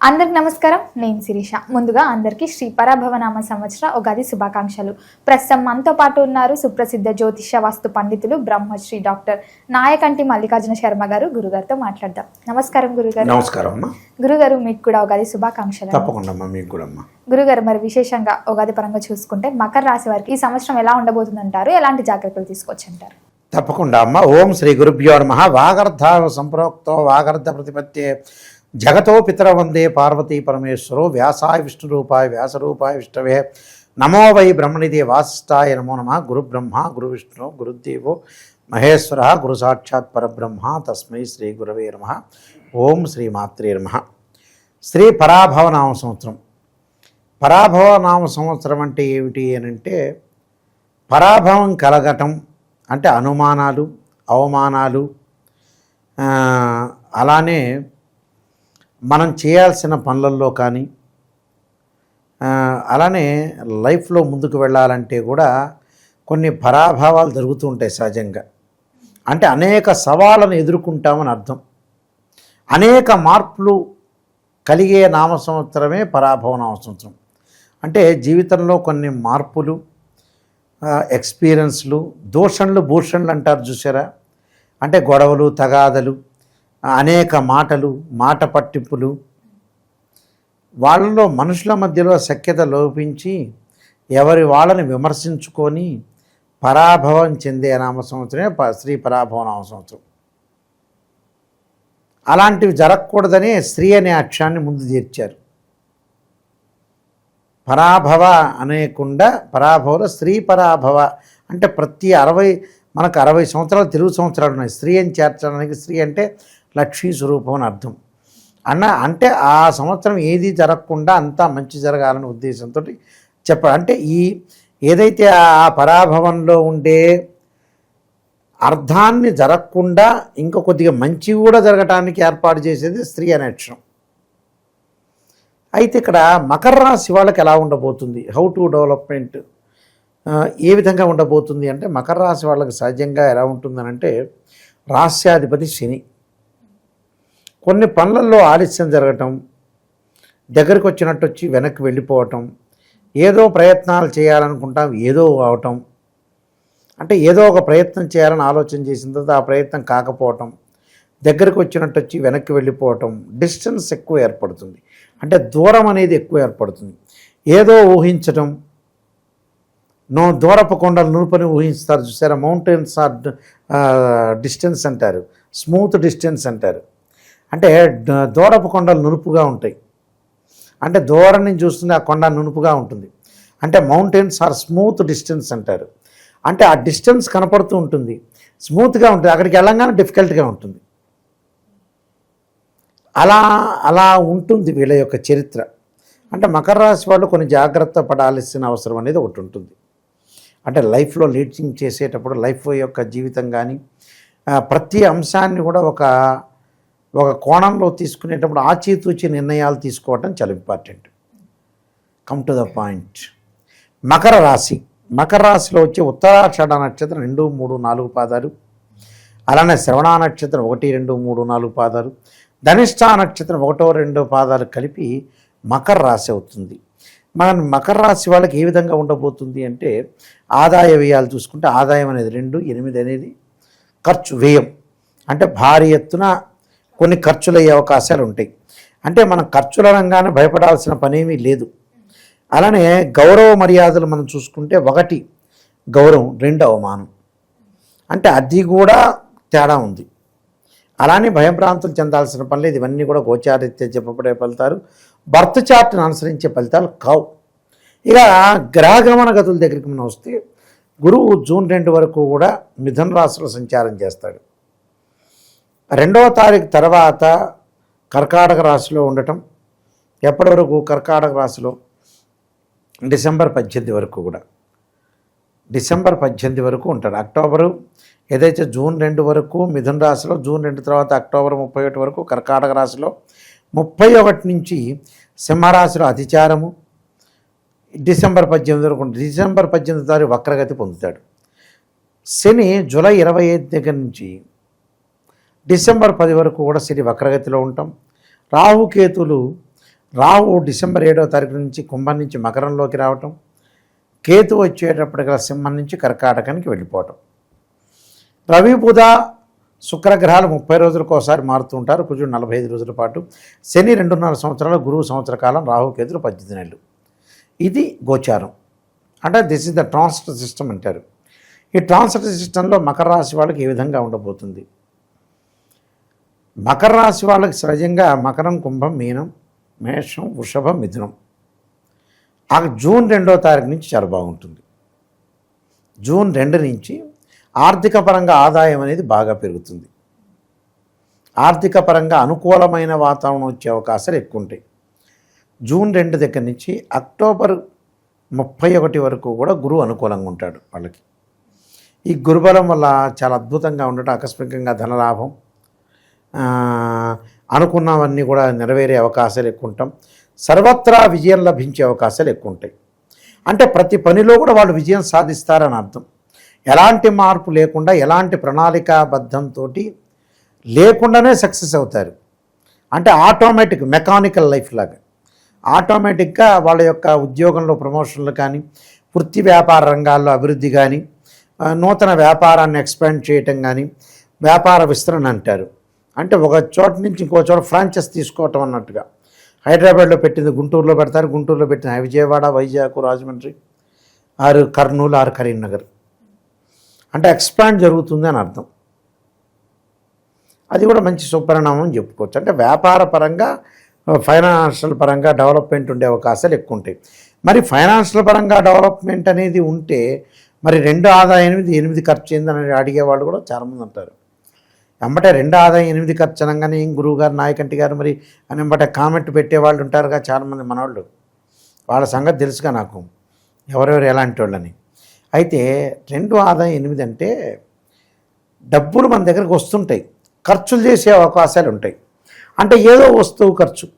అందరికి నమస్కారం. నేను శిరీష. ముందుగా అందరికీ శ్రీ పరాభవనామ సంవత్సర ఉగాది శుభాకాంక్షలు. ప్రస్తుతం మనతో పాటు ఉన్నారు సుప్రసిద్ధ జ్యోతిష వాస్తు పండితులు బ్రహ్మశ్రీ డాక్టర్ నాయకంటి మల్లికార్జున శర్మ గారు. గురుగారితో మాట్లాడదాం. నమస్కారం గురుగారు. నమస్కారం అమ్మా. గురుగారు, మీకు కూడా ఉగాది శుభాకాంక్షలు. తప్పకుండా అమ్మా, మీకు కూడా అమ్మా. గురుగారు, మరి విశేషంగా ఉగాది పరంగా చూసుకుంటే మకర రాశి వారికి ఈ సంవత్సరం ఎలా ఉండబోతుందంటారు? ఎలాంటి జాగ్రత్తలు తీసుకోవచ్చంటారు? తప్పకుండా అమ్మ. ఓం శ్రీ గురుభ్యో నమః. వాగర్ధ సంప్రోక్తో వాగర్ధ ప్రతిపత్తే జగతో పితర వందే పార్వతీ పరమేశ్వరో వ్యాసాయ విష్ణురూపాయ వ్యాసరూపాయ విష్ణవే నమో వై బ్రహ్మనిధి వాసిష్ఠాయ నమో నమః. గురు బ్రహ్మ గురు విష్ణు గురుదేవో మహేశ్వర గురు సాక్షాత్ పరబ్రహ్మ తస్మై శ్రీ గురవే నమః. ఓం శ్రీ మాత్రే నమః. శ్రీ పరాభవనామ సంవత్సరం. పరాభవనామ సంవత్సరం అంటే ఏమిటి అని అంటే, పరాభవం కలగటం అంటే అనుమానాలు, అవమానాలు, అలానే మనం చేయాల్సిన పనులలో కానీ, అలానే లైఫ్లో ముందుకు వెళ్ళాలంటే కూడా కొన్ని పరాభవాలు జరుగుతూ ఉంటాయి సహజంగా. అంటే అనేక సవాళ్ళను ఎదుర్కొంటామని అర్థం. అనేక మార్పులు కలిగే నామ సంవత్సరమే పరాభవ నామ సంవత్సరం. అంటే జీవితంలో కొన్ని మార్పులు, ఎక్స్పీరియన్స్లు, దూషణలు భూషణలు అంటారు చూసారా. అంటే గొడవలు, తగాదలు, అనేక మాటలు, మాట పట్టింపులు, వాళ్ళలో మనుషుల మధ్యలో సఖ్యత లోపించి ఎవరి వాళ్ళని విమర్శించుకొని పరాభవం చెందే నామ సంవత్సరమే శ్రీ పరాభవ నామ సంవత్సరం. అలాంటివి జరగకూడదనే శ్రీ అనే అక్షరాన్ని ముందు చేర్చారు. పరాభవ అనేకుండా పరాభవలో శ్రీ పరాభవ అంటే ప్రతి మనకు 60 సంవత్సరాలు తెలుగు సంవత్సరాలు ఉన్నాయి. స్త్రీ అని చేర్చడానికి, స్త్రీ అంటే లక్ష్మీ స్వరూపం అని అర్థం. అంటే ఆ సంవత్సరం ఏది జరగకుండా అంతా మంచి జరగాలనే ఉద్దేశంతో చెప్పారు. అంటే ఏదైతే ఆ పరాభవంలో ఉండే అర్థాన్ని జరగకుండా ఇంకా కొద్దిగా మంచి కూడా జరగటానికి ఏర్పాటు చేసేది స్త్రీ అనే అక్షరం. అయితే ఇక్కడ మకర రాశి వాళ్ళకి ఎలా ఉండబోతుంది, హౌ టు డెవలప్మెంట్ ఏ విధంగా ఉండబోతుంది అంటే, మకర రాశి వాళ్ళకి సహజంగా ఎలా ఉంటుందని అంటే, రాస్యాధిపతి శని. కొన్ని పనులలో ఆలస్యం జరగటం, దగ్గరికి వచ్చినట్టు వచ్చి వెనక్కి వెళ్ళిపోవటం, ఏదో ప్రయత్నాలు చేయాలనుకుంటాం ఏదో అవటం, అంటే ఏదో ఒక ప్రయత్నం చేయాలని ఆలోచన చేసిన తర్వాత ఆ ప్రయత్నం కాకపోవటం, దగ్గరికి వచ్చినట్టు వచ్చి వెనక్కి వెళ్ళిపోవటం, డిస్టెన్స్ ఎక్కువ ఏర్పడుతుంది. అంటే దూరం అనేది ఎక్కువ ఏర్పడుతుంది. ఏదో ఊహించటం, దూరపు కొండలు నునుపని ఊహిస్తారు చూసారా. మౌంటైన్స్ ఆర్ డిస్టెన్స్ అంటారు, స్మూత్ డిస్టెన్స్ అంటారు. అంటే దూరపు కొండలు నునుపుగా ఉంటాయి. అంటే దూరం నుంచి చూస్తుంది ఆ కొండ నునుపుగా ఉంటుంది. అంటే మౌంటైన్స్ ఆర్ స్మూత్ డిస్టెన్స్ అంటారు. అంటే ఆ డిస్టెన్స్ కనపడుతూ ఉంటుంది, స్మూత్గా ఉంటుంది, అక్కడికి వెళ్ళంగానే డిఫికల్ట్గా ఉంటుంది. అలా ఉంటుంది వీళ్ళ యొక్క చరిత్ర. అంటే మకర రాశి వాళ్ళు కొన్ని జాగ్రత్త పడాల్సిన అవసరం అనేది ఒకటి ఉంటుంది. అంటే లైఫ్లో లీడింగ్ చేసేటప్పుడు, లైఫ్ యొక్క జీవితం కానీ ప్రతి అంశాన్ని కూడా ఒక కోణంలో తీసుకునేటప్పుడు ఆచితూచి నిర్ణయాలు తీసుకోవటం చాలా important. Come to the point. Makar రాశి. మకర రాశిలో వచ్చే ఉత్తరాషాఢ నక్షత్రం 2, 3, 4 పాదాలు, అలానే శ్రవణ నక్షత్రం 1, 2, 3, 4 పాదాలు, ధనిష్ఠ నక్షత్రం 1, 2 పాదాలు కలిపి మకర రాశి అవుతుంది. మకర రాశి వాళ్ళకి ఏ విధంగా ఉండబోతుంది అంటే, ఆదాయ వ్యయాలు చూసుకుంటే ఆదాయం అనేది 2, 8 అనేది ఖర్చు వ్యయం. అంటే భారీ ఎత్తున కొన్ని ఖర్చులు అయ్యే అవకాశాలు ఉంటాయి. అంటే మనం ఖర్చుల రంగానే భయపడాల్సిన పనేమీ లేదు. అలానే గౌరవ మర్యాదలు మనం చూసుకుంటే 1 గౌరవం, 2 అవమానం. అంటే అది కూడా తేడా ఉంది. అలానే భయభ్రాంతులు చెందాల్సిన పని లేదు. ఇవన్నీ కూడా గోచారీత్యా చెప్పబడే ఫలితాలు, బర్త్ చార్ట్ను అనుసరించే ఫలితాలు కావు. ఇక గ్రహగమన గతుల దగ్గరికి మనం వస్తే, గురువు జూన్ 2 వరకు కూడా మిథున రాశిలో సంచారం చేస్తాడు. 2వ తారీఖు తర్వాత కర్కాటక రాశిలో ఉండటం, ఎప్పటి వరకు కర్కాటక రాశిలో డిసెంబర్ 18 వరకు కూడా, డిసెంబర్ 18 వరకు ఉంటాడు. అక్టోబరు ఏదైతే జూన్ 2 వరకు మిథున రాశిలో, జూన్ 2 తర్వాత అక్టోబర్ 31 వరకు కర్కాటక రాశిలో, 31 నుంచి సింహరాశిలో అతిచారము, డిసెంబర్ 18 వరకు ఉంటుంది. డిసెంబర్ 18 తారీఖు వక్రగతి పొందుతాడు. శని జూలై 25 దగ్గర నుంచి డిసెంబర్ 10 వరకు కూడా శని వక్రగతిలో ఉంటాం. రాహుకేతులు రాహు డిసెంబర్ 7వ తారీఖు నుంచి కుంభం నుంచి మకరంలోకి రావటం, కేతు వచ్చేటప్పటికల్లా సింహం నుంచి కర్కాటకానికి వెళ్ళిపోవటం. రవి బుధ శుక్రగ్రహాలు 30 రోజులకు ఒకసారి మారుతూ ఉంటారు, కుజుడు 45 రోజుల పాటు, శని 2.5 సంవత్సరాలు, గురువు సంవత్సర కాలం, రాహు కేతులు 18 నెలలు. ఇది గోచారం. అంటే this is the transit system అంటారు. ఈ ట్రాన్సిట్ సిస్టంలో మకర రాశి వాళ్ళకి ఏ విధంగా ఉండబోతుంది? మకర రాశి వాళ్ళకి సహజంగా మకరం, కుంభం, మీనం, మేషం, వృషభం, మిథునం. ఆ జూన్ 2వ తారీఖు నుంచి చాలా బాగుంటుంది. జూన్ 2 నుంచి ఆర్థిక పరంగా ఆదాయం అనేది బాగా పెరుగుతుంది. ఆర్థిక పరంగా అనుకూలమైన వాతావరణం వచ్చే అవకాశాలు ఎక్కువ ఉంటాయి. జూన్ 2 దగ్గర నుంచి అక్టోబర్ 31 వరకు కూడా గురువు అనుకూలంగా ఉంటాడు వాళ్ళకి. ఈ గురుబలం వల్ల చాలా అద్భుతంగా ఉండటం, ఆకస్మికంగా ధనలాభం, అనుకున్నవన్నీ కూడా నెరవేరే అవకాశాలు ఎక్కువ ఉంటాం. సర్వత్రా విజయం లభించే అవకాశాలు ఎక్కువ ఉంటాయి. అంటే ప్రతి పనిలో కూడా వాళ్ళు విజయం సాధిస్తారని అర్థం. ఎలాంటి మార్పు లేకుండా, ఎలాంటి ప్రణాళికాబద్ధంతో లేకుండానే సక్సెస్ అవుతారు. అంటే ఆటోమేటిక్ మెకానికల్ లైఫ్ లాగా ఆటోమేటిక్గా వాళ్ళ యొక్క ఉద్యోగంలో ప్రమోషన్లు కానీ, వృత్తి వ్యాపార రంగాల్లో అభివృద్ధి కానీ, నూతన వ్యాపారాన్ని ఎక్స్పాండ్ చేయటం కానీ వ్యాపార విస్తరణ అంటారు. అంటే ఒక చోట నుంచి ఇంకో చోట ఫ్రాంచైజ్ తీసుకోవటం అన్నట్టుగా. హైదరాబాద్లో పెట్టింది గుంటూరులో పెడతారు, గుంటూరులో పెట్టిన విజయవాడ, వైజాగ్, రాజమండ్రి, ఆరు కర్నూలు, ఆరు కరీంనగర్. అంటే ఎక్స్పాండ్ జరుగుతుంది అని అర్థం. అది కూడా మంచి సుపరిణామం అని చెప్పుకోవచ్చు. అంటే వ్యాపార పరంగా, ఫైనాన్షియల్ పరంగా డెవలప్మెంట్ ఉండే అవకాశాలు ఎక్కువ ఉంటాయి. మరి ఫైనాన్షియల్ పరంగా డెవలప్మెంట్ అనేది ఉంటే మరి 2 ఆదాయం 8 ఖర్చు ఏందని అడిగేవాళ్ళు కూడా చాలామంది ఉంటారు. వెంబటే 2 ఆదాయం 8 ఖర్చు అనగానే ఏం గురువుగారు, నాయకంటి గారు మరి అని వెంబటే కామెంట్ పెట్టేవాళ్ళు ఉంటారుగా చాలామంది మనవాళ్ళు. వాళ్ళ సంగతి తెలుసుగా నాకు, ఎవరెవరు ఎలాంటి వాళ్ళని. అయితే 2 ఆదాయం 8 అంటే డబ్బులు మన దగ్గరకు వస్తుంటాయి, ఖర్చులు చేసే అవకాశాలు ఉంటాయి. అంటే ఏదో వస్తువు ఖర్చు,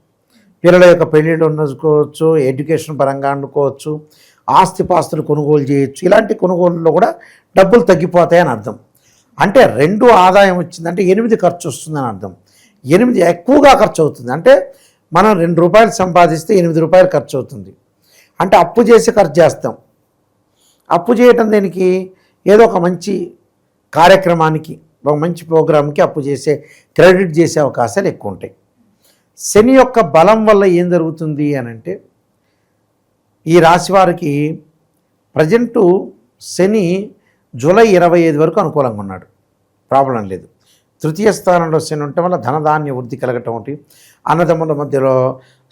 పిల్లల యొక్క పెళ్ళిళ్ళు వండుకోవచ్చు, ఎడ్యుకేషన్ పరంగా వండుకోవచ్చు, ఆస్తిపాస్తులు కొనుగోలు చేయొచ్చు. ఇలాంటి కొనుగోలులో కూడా డబ్బులు తగ్గిపోతాయని అర్థం. అంటే 2 ఆదాయం వచ్చిందంటే 8 ఖర్చు వస్తుందని అర్థం. 8 ఎక్కువగా ఖర్చు అవుతుంది. అంటే మనం 2 రూపాయలు సంపాదిస్తే 8 రూపాయలు ఖర్చు అవుతుంది. అంటే అప్పు చేసి ఖర్చు చేస్తాం. అప్పు చేయటం దేనికి? ఏదో ఒక మంచి కార్యక్రమానికి, ఒక మంచి ప్రోగ్రామ్కి అప్పు చేసే, క్రెడిట్ చేసే అవకాశాలు ఎక్కువ ఉంటాయి. శని యొక్క బలం వల్ల ఏం జరుగుతుంది అని అంటే, ఈ రాశి వారికి ప్రజెంటు శని జూలై 25 వరకు అనుకూలంగా ఉన్నాడు, ప్రాబ్లం లేదు. తృతీయ స్థానంలో శని ఉండటం వల్ల ధనధాన్య వృద్ధి కలగటం ఒకటి, అన్నదమ్ముల మధ్యలో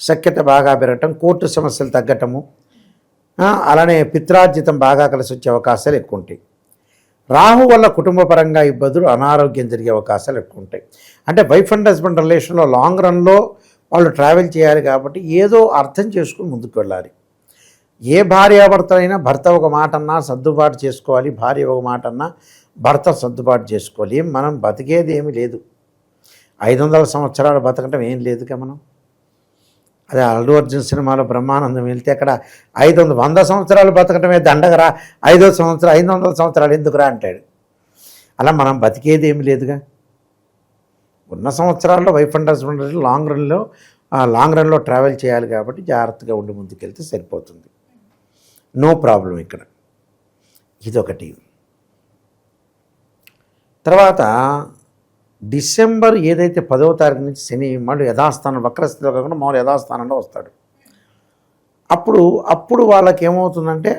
సఖ్యత బాగా పెరగటం, కోర్టు సమస్యలు తగ్గటము, అలానే పిత్రార్జితం బాగా కలిసి వచ్చే అవకాశాలు ఎక్కువ ఉంటాయి. రాహు వల్ల కుటుంబ పరంగా ఇబ్బందులు, అనారోగ్యం జరిగే అవకాశాలు ఎక్కువ ఉంటాయి. అంటే వైఫ్ అండ్ హస్బెండ్ రిలేషన్లో లాంగ్ రన్లో వాళ్ళు ట్రావెల్ చేయాలి కాబట్టి ఏదో అర్థం చేసుకుని ముందుకు వెళ్ళాలి. ఏ భార్యాభర్త అయినా భర్త ఒక మాట అన్నా సర్దుబాటు చేసుకోవాలి, భార్య ఒక మాట అన్నా భర్త సర్దుబాటు చేసుకోవాలి. మనం బతికేది ఏమీ లేదు, 500 సంవత్సరాలు బతకటం ఏం లేదుగా మనం. అదే అల్లు అర్జున్ సినిమాలో బ్రహ్మానందం వెళ్తే అక్కడ 100 సంవత్సరాలు బతకటమే దండగరా, 500 సంవత్సరాలు ఎందుకురా అంటాడు. అలా మనం బతికేది ఏమి లేదుగా. ఉన్న సంవత్సరాల్లో వైఫ్ అండ్ హస్బెండ్ లాంగ్ రన్లో ట్రావెల్ చేయాలి కాబట్టి జాగ్రత్తగా ఉండి ముందుకెళ్తే సరిపోతుంది. నో ప్రాబ్లం ఇక్కడ. ఇదొకటి. తర్వాత డిసెంబర్ ఏదైతే 10వ తారీఖు నుంచి శని మళ్ళీ యథాస్థానం, వక్రస్థితిలో కాకుండా మామూలు యథాస్థానంలో వస్తాడు. అప్పుడు వాళ్ళకి ఏమవుతుందంటే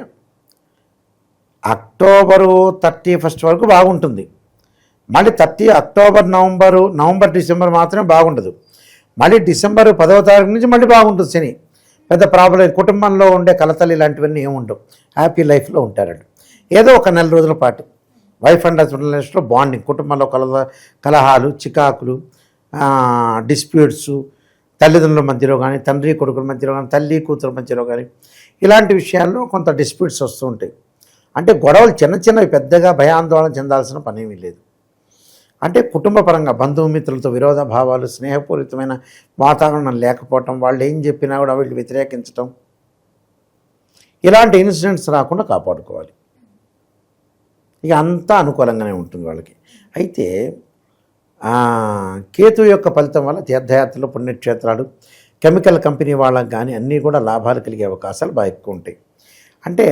అక్టోబరు 31 వరకు బాగుంటుంది. మళ్ళీ అక్టోబర్, నవంబర్, డిసెంబర్ మాత్రమే బాగుండదు. మళ్ళీ డిసెంబర్ 10వ తారీఖు నుంచి మళ్ళీ బాగుంటుంది శని. పెద్ద ప్రాబ్లం, కుటుంబంలో ఉండే కలతలు ఇలాంటివన్నీ ఏముండవు, హ్యాపీ లైఫ్లో ఉంటారండి. ఏదో ఒక 4 రోజుల పాటు వైఫ్ అండ్ హస్బెండ్ రిలేషన్లో బాండింగ్, కుటుంబంలో కలహాలు, చికాకులు, డిస్ప్యూట్స్, తల్లిదండ్రుల మధ్యలో కానీ, తండ్రి కొడుకుల మధ్యలో కానీ, తల్లి కూతురు మధ్యలో కానీ, ఇలాంటి విషయాల్లో కొంత డిస్ప్యూట్స్ వస్తూ ఉంటాయి. అంటే గొడవలు చిన్నవి, పెద్దగా భయాందోళన చెందాల్సిన పనేమీ లేదు. అంటే కుటుంబ పరంగా బంధుమిత్రులతో విరోధ భావాలు, స్నేహపూరితమైన వాతావరణం లేకపోవటం, వాళ్ళు ఏం చెప్పినా కూడా వీళ్ళు వ్యతిరేకించటం, ఇలాంటి ఇన్సిడెంట్స్ రాకుండా కాపాడుకోవాలి. ఇక అంతా అనుకూలంగానే ఉంటుంది వాళ్ళకి. అయితే కేతు యొక్క ఫలితం వల్ల తీర్థయాత్రలు, పుణ్యక్షేత్రాలు, కెమికల్ కంపెనీ వాళ్ళకి కానీ అన్నీ కూడా లాభాలు కలిగే అవకాశాలు బాగా ఎక్కువ ఉంటాయి. అంటే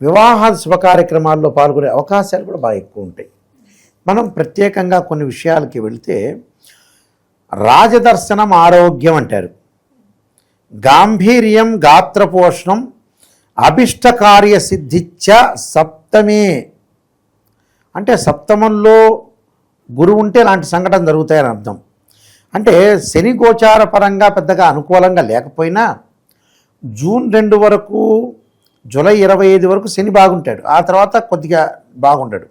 వివాహ శుభ కార్యక్రమాల్లో పాల్గొనే అవకాశాలు కూడా బాగా ఎక్కువ ఉంటాయి. మనం ప్రత్యేకంగా కొన్ని విషయాలకి వెళితే రాజదర్శనం ఆరోగ్యం అంటారు, గాంభీర్యం గాత్రపోషణం అభిష్టకార్య సిద్ధిచ్చ సప్తమే. అంటే సప్తమంలో గురువు ఉంటే ఇలాంటి సంఘటన జరుగుతాయని అర్థం. అంటే శని గోచార పరంగా పెద్దగా అనుకూలంగా లేకపోయినా జూన్ 2 వరకు, జూలై 25 వరకు శని బాగుంటాడు, ఆ తర్వాత కొద్దిగా బాగుంటాడు.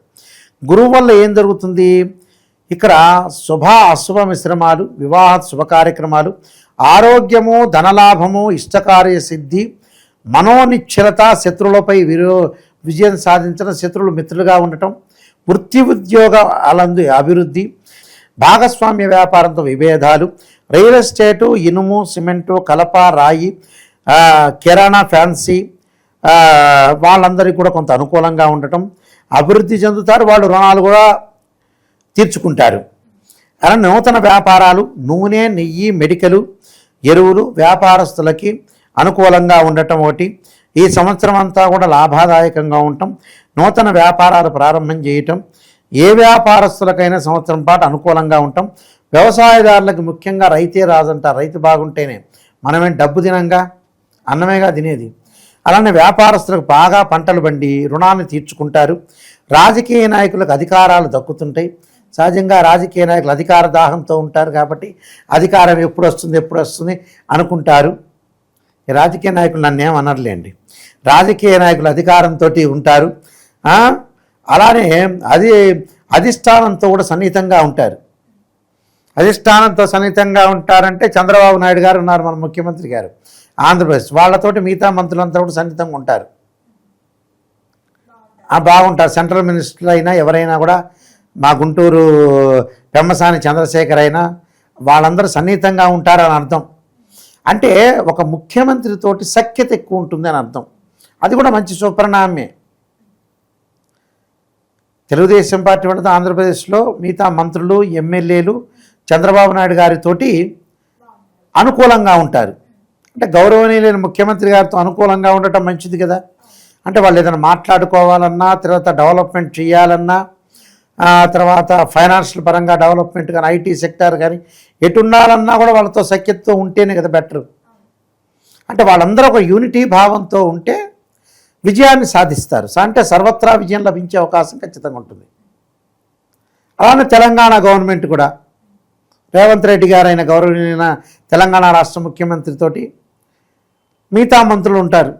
గురువు వల్ల ఏం జరుగుతుంది, ఇక్కడ శుభ అశుభ మిశ్రమాలు, వివాహ శుభ కార్యక్రమాలు, ఆరోగ్యము, ధనలాభము, ఇష్టకార్య సిద్ధి, మనోనిశ్చలత, శత్రువులపై విజయం సాధించడం, శత్రువులు మిత్రులుగా ఉండటం, వృత్తి ఉద్యోగాలందు అభివృద్ధి, భాగస్వామ్య వ్యాపారంతో విభేదాలు, రియల్ ఎస్టేటు, ఇనుము, సిమెంటు, కలప, రాయి, కిరాణా, ఫ్యాన్సీ వాళ్ళందరికీ కూడా కొంత అనుకూలంగా ఉండటం, అభివృద్ధి చెందుతారు, వాళ్ళు రుణాలు కూడా తీర్చుకుంటారు. అలా నూతన వ్యాపారాలు, నూనె, నెయ్యి, మెడికలు, ఎరువులు వ్యాపారస్తులకి అనుకూలంగా ఉండటం ఒకటి. ఈ సంవత్సరం అంతా కూడా లాభదాయకంగా ఉండటం, నూతన వ్యాపారాలు ప్రారంభం చేయటం, ఏ వ్యాపారస్తులకైనా సంవత్సరం పాటు అనుకూలంగా ఉండటం. వ్యవసాయదారులకు ముఖ్యంగా రైతే రాజు అంటారు, రైతు బాగుంటేనే మనమేం డబ్బు తినంగా, అన్నమేగా తినేది. అలానే వ్యాపారస్తులకు బాగా పంటలు పండి రుణాన్ని తీర్చుకుంటారు. రాజకీయ నాయకులకు అధికారాలు దక్కుతుంటాయి. సహజంగా రాజకీయ నాయకులు అధికార దాహంతో ఉంటారు కాబట్టి అధికారం ఎప్పుడు వస్తుంది అనుకుంటారు. ఈ రాజకీయ నాయకులు నన్ను ఏమనర్లేండి, రాజకీయ నాయకులు అధికారంతో ఉంటారు. అలానే అధిష్టానంతో కూడా సన్నిహితంగా ఉంటారు. అధిష్టానంతో సన్నిహితంగా ఉంటారంటే చంద్రబాబు నాయుడు గారు ఉన్నారు, మన ముఖ్యమంత్రి గారు ఆంధ్రప్రదేశ్, వాళ్ళతోటి మిగతా మంత్రులంతా కూడా సన్నిహితంగా ఉంటారు, బాగుంటారు. సెంట్రల్ మినిస్టర్ అయినా ఎవరైనా కూడా, మా గుంటూరు పెమ్మసాని చంద్రశేఖర్ అయినా వాళ్ళందరూ సన్నిహితంగా ఉంటారని అర్థం. అంటే ఒక ముఖ్యమంత్రితోటి సఖ్యత ఎక్కువ ఉంటుంది అని అర్థం. అది కూడా మంచి సుపరిణామమే. తెలుగుదేశం పార్టీ వాళ్ళతో ఆంధ్రప్రదేశ్లో మిగతా మంత్రులు, ఎమ్మెల్యేలు చంద్రబాబు నాయుడు గారితోటి అనుకూలంగా ఉంటారు. అంటే గౌరవనీయులైన ముఖ్యమంత్రి గారితో అనుకూలంగా ఉండటం మంచిది కదా. అంటే వాళ్ళు ఏదైనా మాట్లాడుకోవాలన్నా, తర్వాత డెవలప్మెంట్ చేయాలన్నా, తర్వాత ఫైనాన్షియల్ పరంగా డెవలప్మెంట్ కానీ, ఐటీ సెక్టార్ కానీ ఎటు ఉండాలన్నా కూడా వాళ్ళతో సఖ్యతతో ఉంటేనే కదా బెటరు. అంటే వాళ్ళందరూ ఒక యూనిటీ భావంతో ఉంటే విజయాన్ని సాధిస్తారు. అంటే సర్వత్రా విజయం లభించే అవకాశం ఖచ్చితంగా ఉంటుంది. అలానే తెలంగాణ గవర్నమెంట్ కూడా రేవంత్ రెడ్డి గారు అయిన గౌరవనీయమైన తెలంగాణ రాష్ట్ర ముఖ్యమంత్రితోటి మిగతా మంత్రులు ఉంటారు.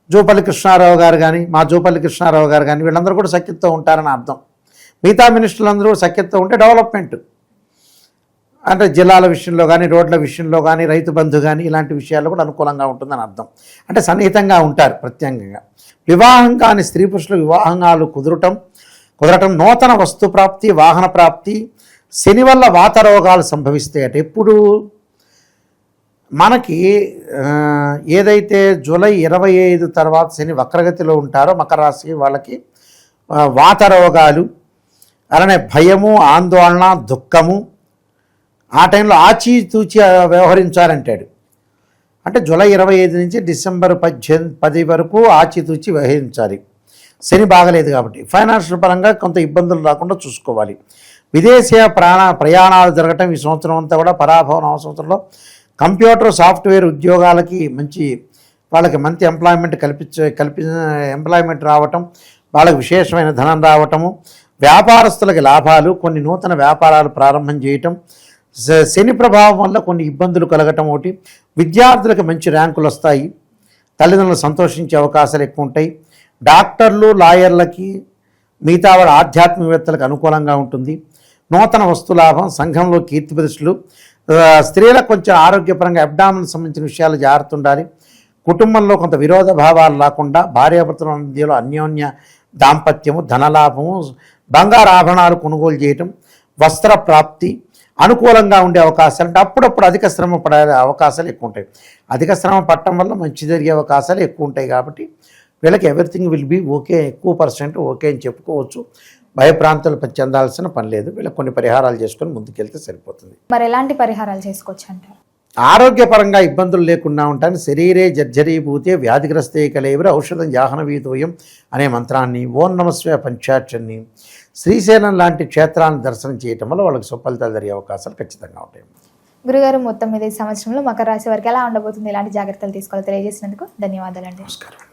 జూపల్లి కృష్ణారావు గారు కానీ, మా జూపల్లి కృష్ణారావు గారు కానీ వీళ్ళందరూ కూడా సఖ్యతతో ఉంటారని అర్థం. మిగతా మినిస్టర్లందరూ సఖ్యతతో ఉంటే డెవలప్మెంట్ అంటే జిల్లాల విషయంలో కానీ, రోడ్ల విషయంలో కానీ, రైతు బంధు కానీ ఇలాంటి విషయాల్లో కూడా అనుకూలంగా ఉంటుందని అర్థం. అంటే సన్నిహితంగా ఉంటారు ప్రత్యేకంగా. వివాహం కాని స్త్రీ పురుషులు వివాహాలు కుదరటం, నూతన వస్తు ప్రాప్తి, వాహన ప్రాప్తి, శని వల్ల వాత రోగాలు సంభవిస్తాయి. అంటే ఎప్పుడు మనకి ఏదైతే జూలై 25 తర్వాత శని వక్రగతిలో ఉంటారో మకర రాశి వాళ్ళకి వాత రోగాలు, అలానే భయము, ఆందోళన, దుఃఖము, ఆ టైంలో ఆచితూచి వ్యవహరించాలంటాడు. అంటే జూలై 25 నుంచి డిసెంబర్ 10 వరకు ఆచితూచి వ్యవహరించాలి. శని బాగలేదు కాబట్టి ఫైనాన్షియల్ పరంగా కొంత ఇబ్బందులు రాకుండా చూసుకోవాలి. విదేశీయ ప్రయాణాలు జరగటం ఈ సంవత్సరం అంతా కూడా పరాభవం. సంవత్సరంలో కంప్యూటర్ సాఫ్ట్వేర్ ఉద్యోగాలకి వాళ్ళకి మంచి ఎంప్లాయ్మెంట్ రావటం, వాళ్ళకి విశేషమైన ధనం రావటము, వ్యాపారస్తులకి లాభాలు, కొన్ని నూతన వ్యాపారాలు ప్రారంభం చేయటం, శని ప్రభావం వల్ల కొన్ని ఇబ్బందులు కలగటం ఒకటి. విద్యార్థులకు మంచి ర్యాంకులు వస్తాయి, తల్లిదండ్రులు సంతోషించే అవకాశాలు ఎక్కువ ఉంటాయి. డాక్టర్లు, లాయర్లకి, మిగతా వాళ్ళ ఆధ్యాత్మికవేత్తలకు అనుకూలంగా ఉంటుంది. నూతన వస్తు లాభం, సంఘంలో కీర్తి ప్రతిష్టలు, స్త్రీలకు కొంచెం ఆరోగ్యపరంగా అబ్డామిన్ సంబంధించిన విషయాలు జాగ్రత్త ఉండాలి. కుటుంబంలో కొంత విరోధ భావాలు రాకుండా భార్యాభర్తల మధ్యలో అన్యోన్య దాంపత్యము, ధనలాభము, బంగారు ఆభరణాలు కొనుగోలు చేయటం, వస్త్ర ప్రాప్తి అనుకూలంగా ఉండే అవకాశాలు. అంటే అప్పుడప్పుడు అధిక శ్రమ పడే అవకాశాలు ఎక్కువ ఉంటాయి. అధిక శ్రమ పడటం వల్ల మంచి జరిగే అవకాశాలు ఎక్కువ ఉంటాయి. కాబట్టి వీళ్ళకి ఎవ్రీథింగ్ విల్ బీ ఓకే, ఎక్కువ % ఓకే అని చెప్పుకోవచ్చు. భయభ్రాంతులు చెందాల్సిన పని లేదు. వీళ్ళకి కొన్ని పరిహారాలు చేసుకొని ముందుకెళ్తే సరిపోతుంది. మరి ఎలాంటి పరిహారాలు చేసుకోవచ్చు అంటారు? ఆరోగ్యపరంగా ఇబ్బందులు లేకుండా ఉంటాయని శరీరే జర్జరీభూతే వ్యాధిగ్రస్తే కలేవర ఔషధం యాహనవీతోయం అనే మంత్రాన్ని, ఓం నమస్వే పంచాక్షరిని, శ్రీశైలం లాంటి క్షేత్రాలను దర్శనం చేయటం వల్ల వాళ్ళకి సుఫలితాలు జరిగే అవకాశాలు ఖచ్చితంగా ఉంటాయి. గురుగారు, మొత్తం మీద ఈ సంవత్సరంలో మకర రాశి వారికి ఎలా ఉండబోతుంది, ఎలాంటి జాగ్రత్తలు తీసుకోవాలో తెలియజేసినందుకు ధన్యవాదాలండి. నమస్కారం.